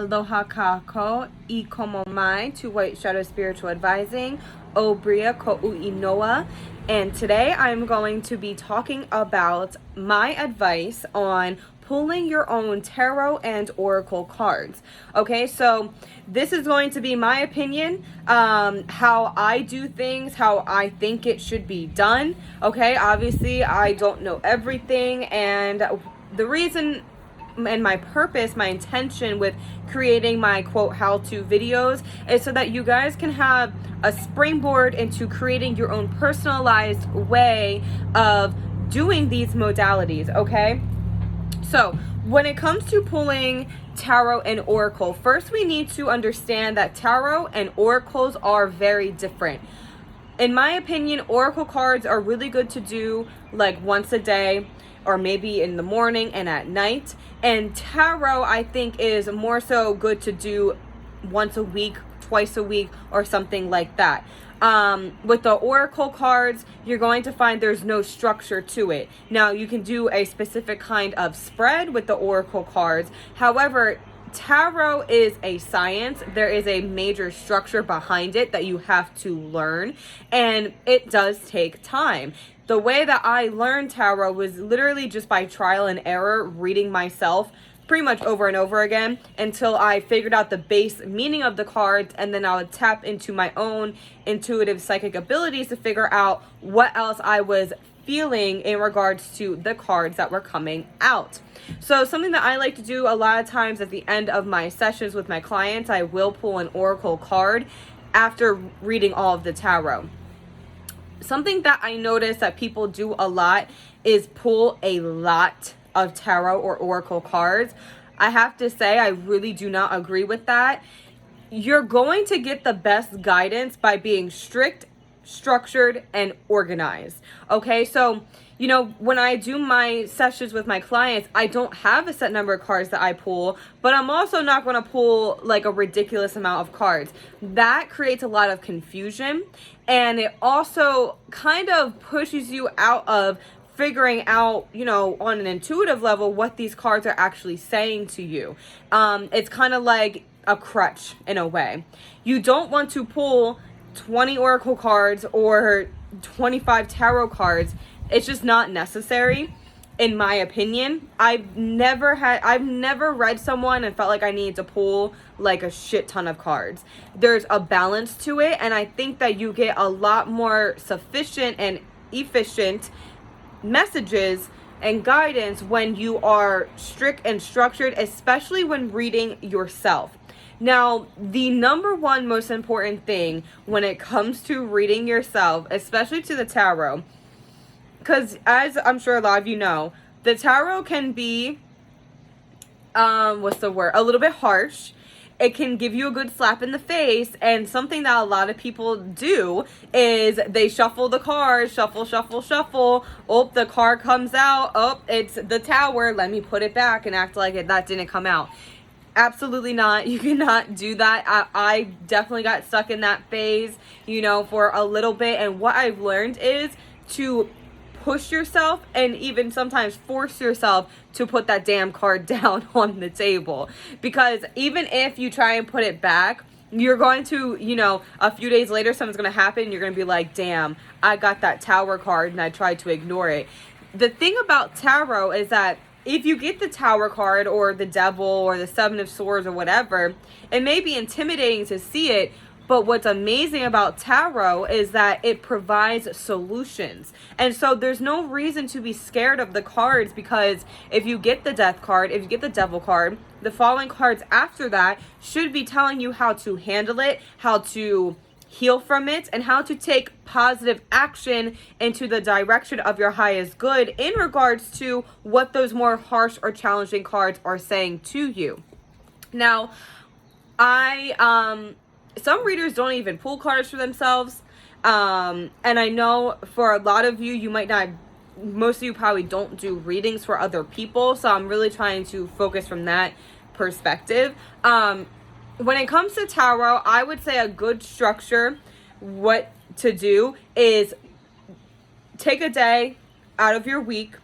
Aloha kako I komo mai to White Shadow Spiritual Advising, o Bria ko'ui noa. And today I'm going to be talking about my advice on pulling your own tarot and oracle cards. Okay, so this is going to be my opinion, how I do things, how I think it should be done. Okay, obviously I don't know everything, and the reason and my purpose, my intention with creating my quote how-to videos is so that you guys can have a springboard into creating your own personalized way of doing these modalities. Okay, so when it comes to pulling tarot and oracle, first we need to understand that tarot and oracles are very different. In my opinion, oracle cards are really good to do like once a day, or maybe in the morning and at night. And tarot, I think, is more so good to do once a week, twice a week, or something like that. With the oracle cards, you're going to find there's no structure to it. Now, you can do a specific kind of spread with the oracle cards. However, tarot is a science. There is a major structure behind it that you have to learn, and it does take time. The way that I learned tarot was literally just by trial and error, reading myself pretty much over and over again until I figured out the base meaning of the cards, and then I would tap into my own intuitive psychic abilities to figure out what else I was feeling in regards to the cards that were coming out. So something that I like to do a lot of times at the end of my sessions with my clients, I will pull an oracle card after reading all of the tarot. Something that I notice that people do a lot is pull a lot of tarot or oracle cards. I have to say, I really do not agree with that. You're going to get the best guidance by being strict, structured, and organized. Okay, so you know, when I do my sessions with my clients, I don't have a set number of cards that I pull, but I'm also not going to pull like a ridiculous amount of cards. That creates a lot of confusion, and it also kind of pushes you out of figuring out, you know, on an intuitive level, what these cards are actually saying to you. It's kind of like a crutch in a way. You don't want to pull 20 oracle cards or 25 tarot cards. It's just not necessary, in my opinion. I've never read someone and felt like I needed to pull like a shit ton of cards. There's a balance to it, and I think that you get a lot more sufficient and efficient messages and guidance when you are strict and structured, especially when reading yourself. Now, the number one most important thing when it comes to reading yourself, especially to the tarot, because as I'm sure a lot of you know, the tarot can be, a little bit harsh. It can give you a good slap in the face, and something that a lot of people do is they shuffle the cards, shuffle. Oh, the card comes out. Oh, it's the Tower. Let me put it back and act like that didn't come out. Absolutely not. You cannot do that. I definitely got stuck in that phase, you know, for a little bit, and what I've learned is to push yourself and even sometimes force yourself to put that damn card down on the table, because even if you try and put it back, you're going to, you know, a few days later something's going to happen and you're going to be like, damn, I got that Tower card and I tried to ignore it. The thing about tarot is that if you get the Tower card or the Devil or the Seven of Swords or whatever, it may be intimidating to see it. But what's amazing about tarot is that it provides solutions. And so there's no reason to be scared of the cards, because if you get the Death card, if you get the Devil card, the following cards after that should be telling you how to handle it, how to heal from it, and how to take positive action into the direction of your highest good in regards to what those more harsh or challenging cards are saying to you. Now, some readers don't even pull cards for themselves. And I know for a lot of you, you might not, most of you probably don't do readings for other people. So I'm really trying to focus from that perspective. When it comes to tarot, I would say a good structure, what to do is take a day out of your week,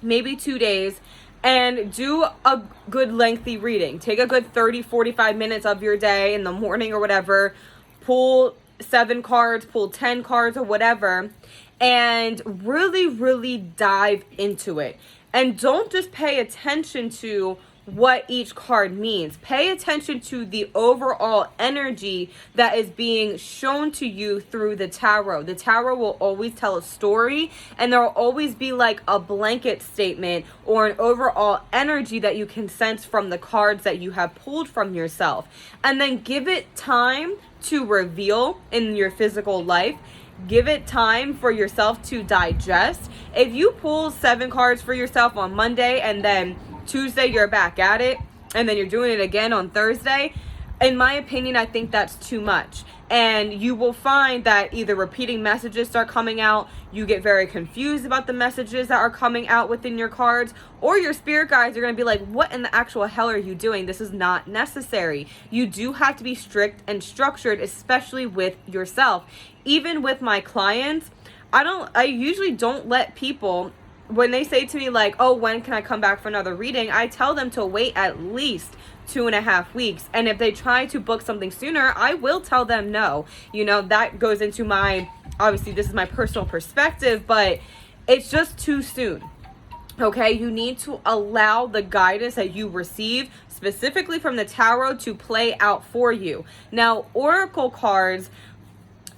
maybe 2 days, and do a good lengthy reading. Take a good 30-45 minutes of your day in the morning or whatever. Pull 7 cards, pull 10 cards or whatever, and really dive into it. And don't just pay attention to what each card means. Pay attention to the overall energy that is being shown to you through the tarot. The tarot will always tell a story, and there will always be like a blanket statement or an overall energy that you can sense from the cards that you have pulled from yourself. And then give it time to reveal in your physical life. Give it time for yourself to digest. If you pull 7 cards for yourself on Monday and then Tuesday you're back at it, and then you're doing it again on Thursday, in my opinion, I think that's too much. And you will find that either repeating messages start coming out, you get very confused about the messages that are coming out within your cards, or your spirit guides are going to be like, what in the actual hell are you doing? This is not necessary. You do have to be strict and structured, especially with yourself. Even with my clients, I usually don't let people, when they say to me like, oh, when can I come back for another reading? I tell them to wait at least 2.5 weeks. And if they try to book something sooner, I will tell them no. You know, that goes into my, obviously this is my personal perspective, but it's just too soon. Okay, you need to allow the guidance that you receive specifically from the tarot to play out for you. Now, oracle cards,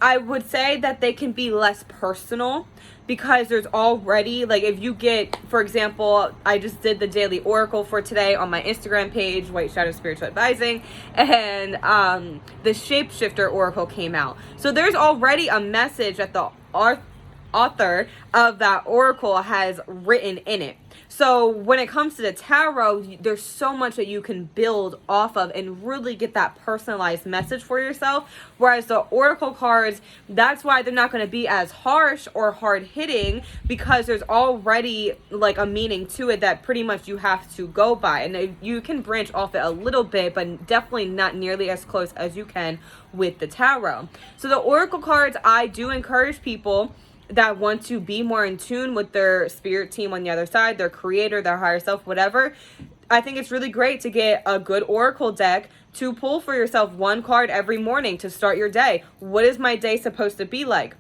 I would say that they can be less personal because there's already, like, if you get, for example, I just did the daily oracle for today on my Instagram page, White Shadow Spiritual Advising, and the Shapeshifter oracle came out. So there's already a message that the author of that oracle has written in it. So when it comes to the tarot, there's so much that you can build off of and really get that personalized message for yourself. Whereas the oracle cards, that's why they're not going to be as harsh or hard hitting, because there's already like a meaning to it that pretty much you have to go by. And you can branch off it a little bit, but definitely not nearly as close as you can with the tarot. So the oracle cards, I do encourage people that want to be more in tune with their spirit team on the other side, their creator, their higher self, whatever. I think it's really great to get a good oracle deck to pull for yourself 1 card every morning to start your day. What is my day supposed to be like?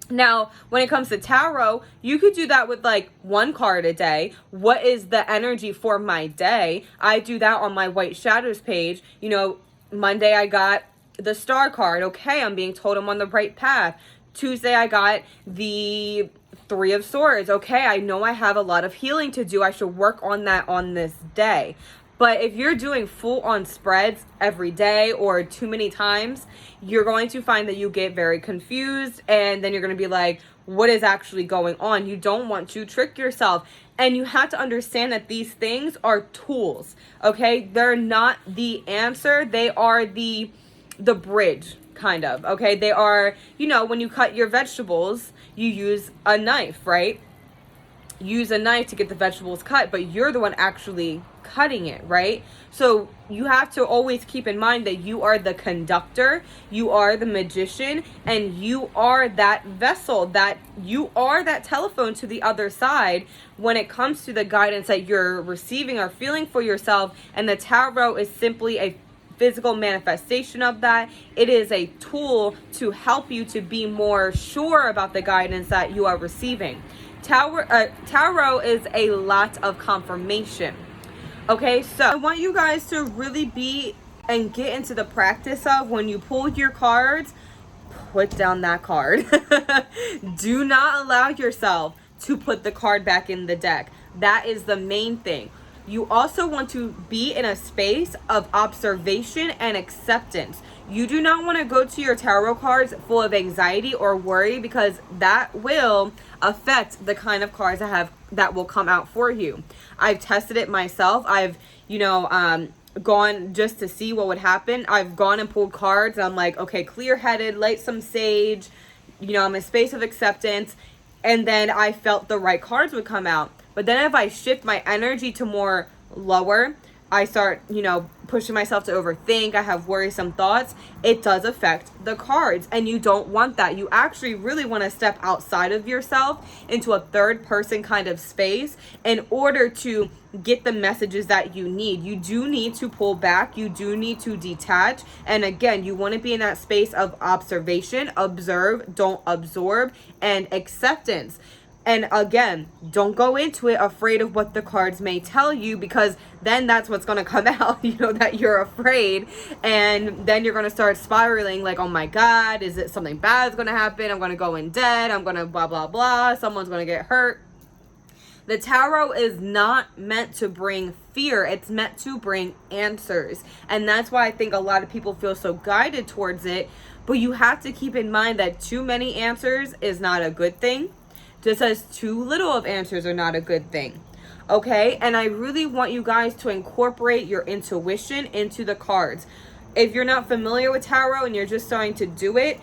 Now, when it comes to tarot, you could do that with like 1 card a day. What is the energy for my day? I do that on my White Shadows page. You know, Monday I got the Star card. Okay, I'm being told I'm on the right path. Tuesday, I got the 3 of Swords. Okay, I know I have a lot of healing to do. I should work on that on this day. But if you're doing full-on spreads every day or too many times, you're going to find that you get very confused, and then you're going to be like, what is actually going on? You don't want to trick yourself. And you have to understand that these things are tools, okay? They're not the answer. They are the bridge. Kind of, okay? They are, you know, when you cut your vegetables, you use a knife, right? Use a knife to get the vegetables cut, but you're the one actually cutting it, right? So you have to always keep in mind that you are the conductor, you are the magician, and you are that vessel, that you are that telephone to the other side when it comes to the guidance that you're receiving or feeling for yourself. And the tarot is simply a physical manifestation of that. It is a tool to help you to be more sure about the guidance that you are receiving. Tarot is a lot of confirmation. Okay, so I want you guys to really be and get into the practice of, when you pull your cards, put down that card. Do not allow yourself to put the card back in the deck. That is the main thing. You also want to be in a space of observation and acceptance. You do not want to go to your tarot cards full of anxiety or worry, because that will affect the kind of cards that will come out for you. I've tested it myself. I've, gone just to see what would happen. I've gone and pulled cards and I'm like, okay, clear-headed, light some sage, I'm in a space of acceptance, and then I felt the right cards would come out. But then if I shift my energy to more lower, I start, pushing myself to overthink, I have worrisome thoughts, it does affect the cards. And you don't want that. You actually really want to step outside of yourself into a third person kind of space in order to get the messages that you need. You do need to pull back. You do need to detach. And again, you want to be in that space of observation, observe, don't absorb, and acceptance. And again, don't go into it afraid of what the cards may tell you, because then that's what's going to come out, that you're afraid. And then you're going to start spiraling like, oh my God, is it something bad's going to happen? I'm going to go in debt. I'm going to blah, blah, blah. Someone's going to get hurt. The tarot is not meant to bring fear. It's meant to bring answers. And that's why I think a lot of people feel so guided towards it. But you have to keep in mind that too many answers is not a good thing. Just as too little of answers are not a good thing. Okay? And I really want you guys to incorporate your intuition into the cards. If you're not familiar with tarot and you're just starting to do it,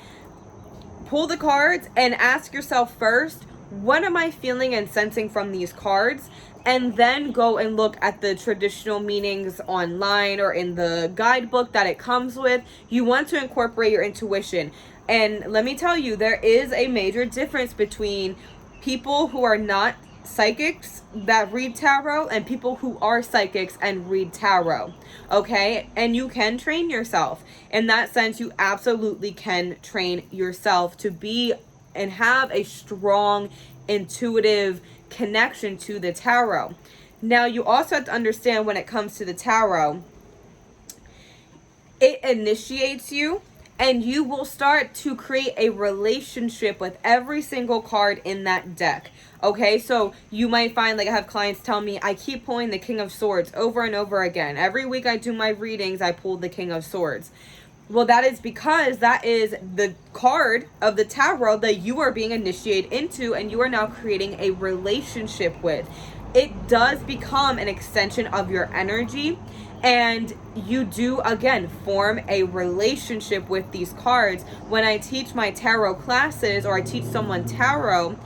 pull the cards and ask yourself first, what am I feeling and sensing from these cards? And then go and look at the traditional meanings online or in the guidebook that it comes with. You want to incorporate your intuition. And let me tell you, there is a major difference between people who are not psychics that read tarot and people who are psychics and read tarot. Okay? And you can train yourself. In that sense, you absolutely can train yourself to be and have a strong intuitive connection to the tarot. Now, you also have to understand, when it comes to the tarot, it initiates you, and you will start to create a relationship with every single card in that deck. Okay, so you might find, like I have clients tell me, I keep pulling the King of Swords over and over again. Every week I do my readings, I pull the King of Swords. Well, that is because that is the card of the tarot that you are being initiated into, and you are now creating a relationship with. It does become an extension of your energy. And you do, again, form a relationship with these cards. When I teach my tarot classes, or I teach someone tarot,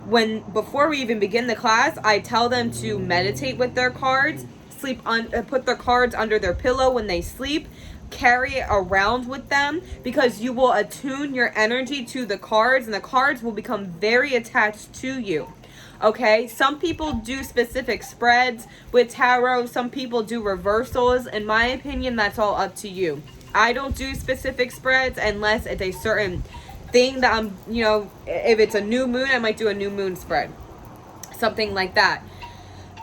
before we even begin the class, I tell them to meditate with their cards, put their cards under their pillow when they sleep, carry it around with them, because you will attune your energy to the cards, and the cards will become very attached to you. Okay, some people do specific spreads with tarot. Some people do reversals. In my opinion, that's all up to you. I don't do specific spreads unless it's a certain thing that I'm, if it's a new moon, I might do a new moon spread. Something like that.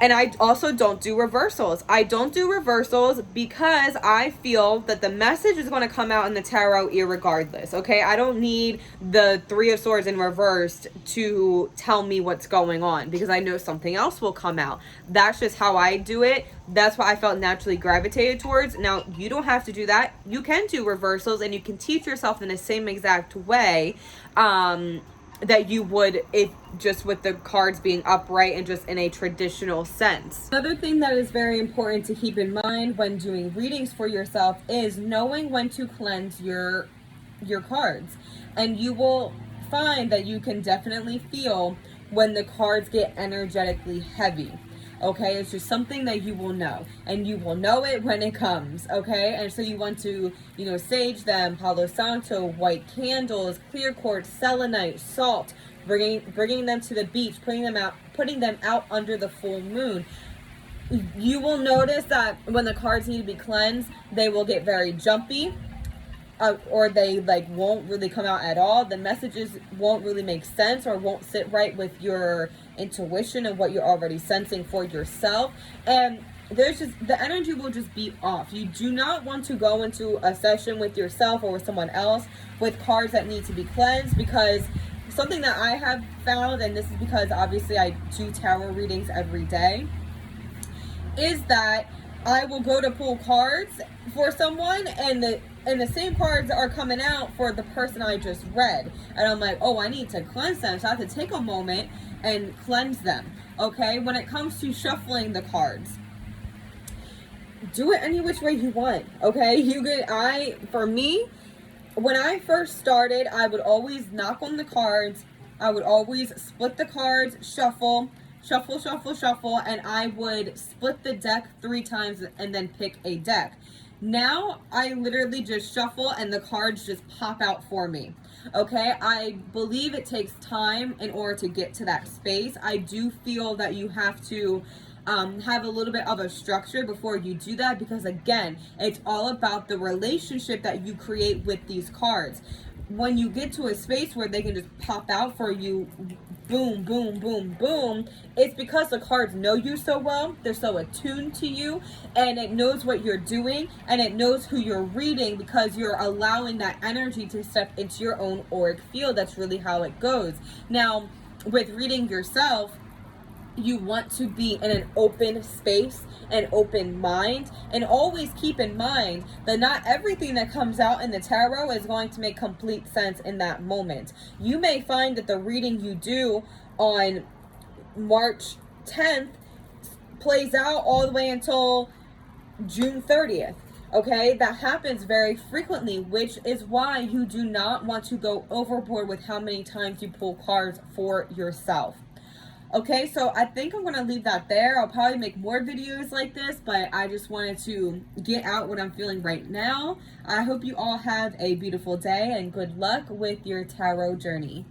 And I also don't do reversals. I don't do reversals because I feel that the message is going to come out in the tarot irregardless. Okay, I don't need the Three of Swords in reversed to tell me what's going on, because I know something else will come out. That's just how I do it. That's what I felt naturally gravitated towards. Now, you don't have to do that. You can do reversals, and you can teach yourself in the same exact way that you would if just with the cards being upright and just in a traditional sense. Another thing that is very important to keep in mind when doing readings for yourself is knowing when to cleanse your cards. And you will find that you can definitely feel when the cards get energetically heavy. Okay, it's just something that you will know, and you will know it when it comes. Okay, and so you want to, sage them, Palo Santo, white candles, clear quartz, selenite, salt, bringing them to the beach, putting them out under the full moon. You will notice that when the cards need to be cleansed, they will get very jumpy. Or they won't really come out at all. The messages won't really make sense, or won't sit right with your intuition and what you're already sensing for yourself. And the energy will just be off. You do not want to go into a session with yourself or with someone else with cards that need to be cleansed, because something that I have found, and this is because obviously I do tarot readings every day, is that I will go to pull cards for someone, and the same cards are coming out for the person I just read. And I'm like, oh, I need to cleanse them. So I have to take a moment and cleanse them. Okay? When it comes to shuffling the cards, do it any which way you want. Okay? For me, when I first started, I would always knock on the cards. I would always split the cards, shuffle shuffle, shuffle, shuffle, and I would split the deck 3 times and then pick a deck. Now I literally just shuffle and the cards just pop out for me. Okay, I believe it takes time in order to get to that space. I do feel that you have to have a little bit of a structure before you do that, because again, it's all about the relationship that you create with these cards. When you get to a space where they can just pop out for you, boom, boom, boom, boom, it's because the cards know you so well, they're so attuned to you, and it knows what you're doing, and it knows who you're reading, because you're allowing that energy to step into your own auric field. That's really how it goes. Now, with reading yourself, you want to be in an open space, an open mind, and always keep in mind that not everything that comes out in the tarot is going to make complete sense in that moment. You may find that the reading you do on March 10th plays out all the way until June 30th. Okay, that happens very frequently, which is why you do not want to go overboard with how many times you pull cards for yourself. Okay, so I think I'm going to leave that there. I'll probably make more videos like this, but I just wanted to get out what I'm feeling right now. I hope you all have a beautiful day and good luck with your tarot journey.